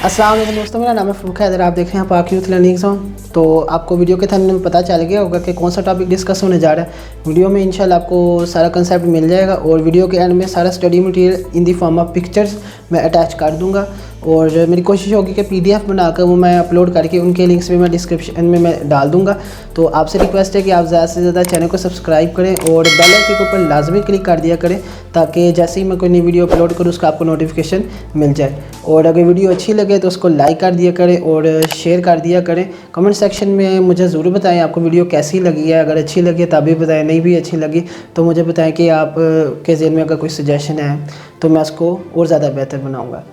अस्सलाम वालेकुम दोस्तों, मेरा नाम है फ़रूक हैदर। आप देख रहे हैं पाक यूथ लर्निंग जोन। तो आपको वीडियो के थंबनेल में पता चल गया होगा कि कौन सा टॉपिक डिस्कस होने जा रहा है। वीडियो में इंशाल्लाह आपको सारा कंसेप्ट मिल जाएगा और वीडियो के एंड में सारा study material in the form of pictures मैं अटैच कर दूंगा और मेरी कोशिश होगी कि PDF बनाकर वो मैं अपलोड करके उनके लिंक्स भी मैं डिस्क्रिप्शन में मैं डाल दूंगा। तो आपसे रिक्वेस्ट है कि आप ज़्यादा से ज़्यादा चैनल को सब्सक्राइब करें और बेल आइकन के ऊपर लाजमी क्लिक कर दिया करें ताकि जैसे ही मैं कोई नई वीडियो अपलोड करूँ उसका आपको नोटिफिकेशन मिल जाए। और अगर वीडियो अच्छी लगे तो उसको लाइक कर दिया करें और शेयर कर दिया करें। कमेंट सेक्शन में मुझे ज़रूर बताएं आपको वीडियो कैसी लगी है। अगर अच्छी लगी तभी बताएं, नहीं भी अच्छी लगी तो मुझे बताएं कि आप के ज़हन में अगर कोई सजेशन है तो मैं उसको और ज़्यादा बेहतर बनाऊँगा।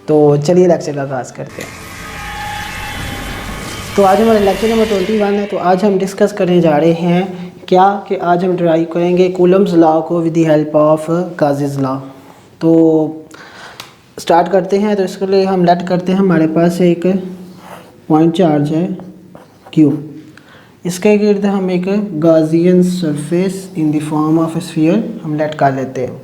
तो चलिए लेक्चर का आगाज़ करते हैं। तो आज हमारा लेक्चर नंबर 21 है। तो आज हम डिस्कस करने जा रहे हैं क्या कि आज हम ड्राइव करेंगे कूलम्स लॉ को with the help of Gauss's law. तो स्टार्ट करते हैं। तो इसके लिए हम लेट करते हैं हमारे पास एक पॉइंट चार्ज है Q, इसके गिर्द हम एक Gaussian surface in the form of sphere हम लेट कर लेते हैं।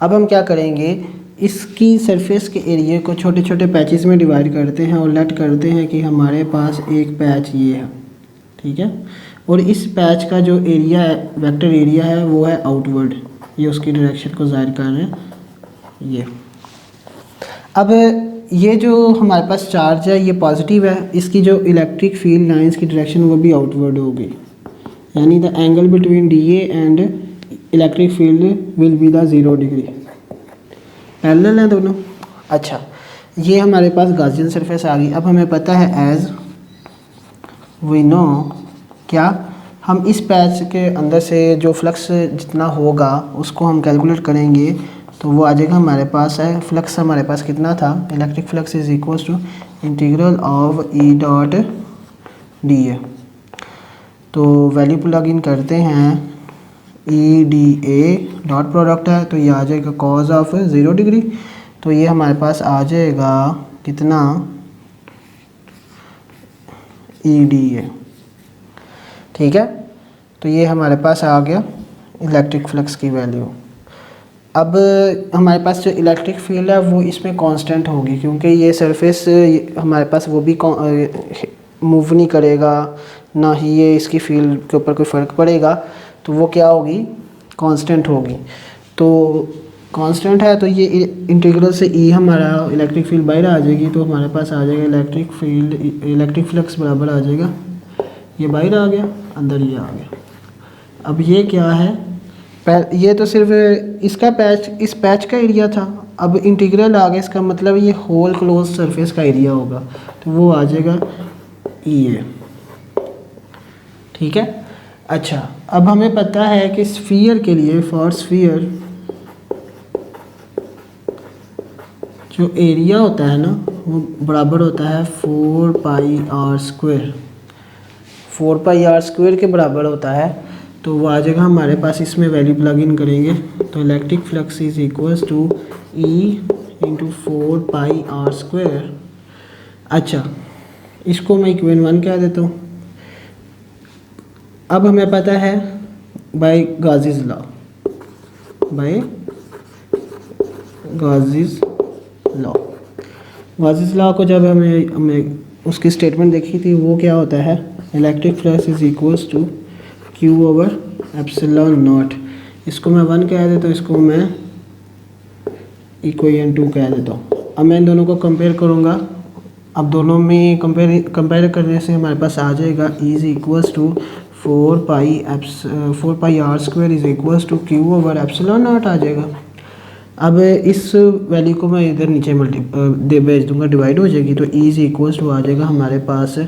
अब हम क्या करेंगे, इसकी सरफेस के एरिया को छोटे छोटे पैचेस में डिवाइड करते हैं और लेट करते हैं कि हमारे पास एक पैच ये है, ठीक है। और इस पैच का जो एरिया है, वेक्टर एरिया है, वो है आउटवर्ड, ये उसकी डायरेक्शन को ज़ाहिर कर रहे हैं ये। अब ये जो हमारे पास चार्ज है ये पॉजिटिव है, इसकी जो इलेक्ट्रिक फील्ड लाइंस की डायरेक्शन वो भी आउटवर्ड होगी, यानी the angle between DA and electric field will be the 0 degree. Parallel है दोनों। अच्छा, ये हमारे पास गाज़ियन सरफेस आ गई। अब हमें पता है एज वी नो, क्या हम इस पैच के अंदर से जो फ्लक्स जितना होगा उसको हम कैलकुलेट करेंगे तो वो आ जाएगा हमारे पास है फ्लक्स हमारे पास कितना था, electric flux is equals to integral of E dot DA। तो वैल्यू प्लग इन करते हैं, EDA डॉट प्रोडक्ट है तो ये आ जाएगा कॉज ऑफ 0 डिग्री। तो ये हमारे पास आ जाएगा कितना, EDA, ठीक है। तो ये हमारे पास आ गया इलेक्ट्रिक फ्लक्स की वैल्यू। अब हमारे पास जो इलेक्ट्रिक फील्ड है वो इसमें कांस्टेंट होगी क्योंकि ये सरफेस हमारे पास वो भी मूव नहीं करेगा, ना ही ये इसकी फील्ड के ऊपर कोई फ़र्क पड़ेगा, तो वो क्या होगी, कांस्टेंट होगी। तो कांस्टेंट है तो ये इंटीग्रल से E हमारा इलेक्ट्रिक फील्ड बाहर आ जाएगी, तो हमारे पास आ जाएगा इलेक्ट्रिक फील्ड, इलेक्ट्रिक फ्लक्स बराबर आ जाएगा, ये बाहर आ गया, अंदर ये आ गया। अब ये क्या है, ये तो सिर्फ इसका पैच, इस पैच का एरिया था। अब इंटीग्रल आ गया, इसका मतलब ये होल क्लोज सरफेस का एरिया होगा, तो वो आ जाएगा EA, ठीक है। अच्छा, अब हमें पता है कि स्फीयर के लिए, फॉर स्फीयर जो एरिया होता है ना वो बराबर होता है 4πr², 4πr² के बराबर होता है। तो वो आ जाएगा हमारे पास, इसमें वैल्यू प्लग इन करेंगे तो electric flux is equals to E into 4πr²। अच्छा, इसको मैं इक्वेशन 1 कह देता हूँ। अब हमें पता है by Gauss's law, by Gauss's law, Gauss's law को जब हमें उसकी स्टेटमेंट देखी थी वो क्या होता है, electric flux is equals to Q/ε0। इसको मैं 1 कह देता हूँ, इसको मैं इक्वेशन 2 कह देता हूँ। अब मैं इन दोनों को कंपेयर करूँगा। अब दोनों में कंपेयर करने से हमारे पास आ जाएगा E is equals to 4πr² is equals to Q/ε0 आ जाएगा। अब इस वैल्यू को मैं इधर नीचे भेज दूंगा, डिवाइड हो जाएगी, तो E इज इक्वल्स टू आ जाएगा हमारे पास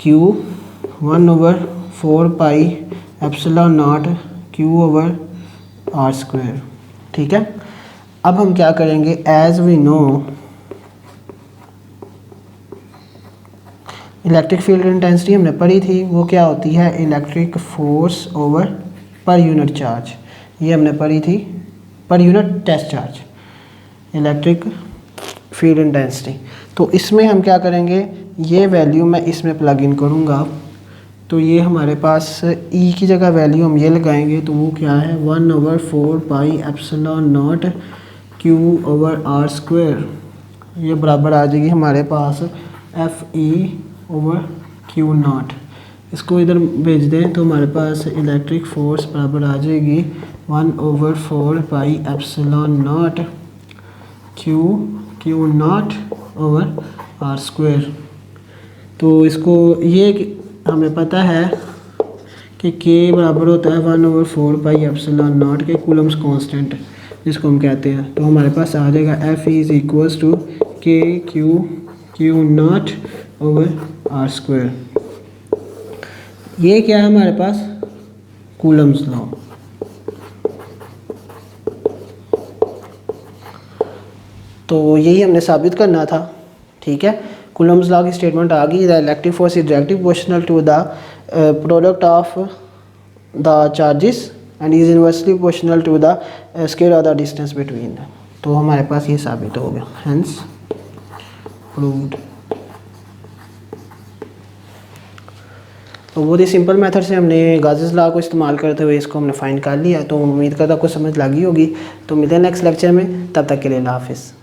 Q1/4πε0 Q/r², ठीक है। अब हम क्या करेंगे, as we know electric field intensity हमने पढ़ी थी, वो क्या होती है, electric force over per unit charge, ये हमने पढ़ी थी, per unit test charge, electric field intensity. तो इसमें हम क्या करेंगे, ये वैल्यू मैं इसमें प्लग इन करूँगा, तो ये हमारे पास E की जगह वैल्यू हम ये लगाएंगे, तो वो क्या है, 1/4πε0 Q/r²। ये बराबर आ जाएगी हमारे पास Fe/Q0। इसको इधर भेज दें तो हमारे पास इलेक्ट्रिक फोर्स बराबर आ जाएगी 1/4πε0 Q0/r²। तो इसको ये हमें पता है कि K बराबर होता है 1/4πε0 के कूलम्स कांस्टेंट जिसको हम कहते हैं। तो हमारे पास आ जाएगा F=KQ0/r²। ये क्या है हमारे पास, कूलम्स लॉ। तो यही हमने साबित करना था, ठीक है। कूलम्स लॉ की स्टेटमेंट आ गई। The electric force is directly proportional to the product of the charges and is inversely proportional to the square of the distance between. तो हमारे पास ये साबित हो गया, हेंस प्रूव्ड। तो बहुत ही सिंपल मेथड से हमने गाज़ीज़ लॉ को इस्तेमाल करते हुए इसको हमने फाइंड कर लिया। तो उम्मीद करता आपको समझ लगी होगी। तो मिलते हैं नेक्स्ट लेक्चर में, तब तक के लिए अल्लाह हाफिज़।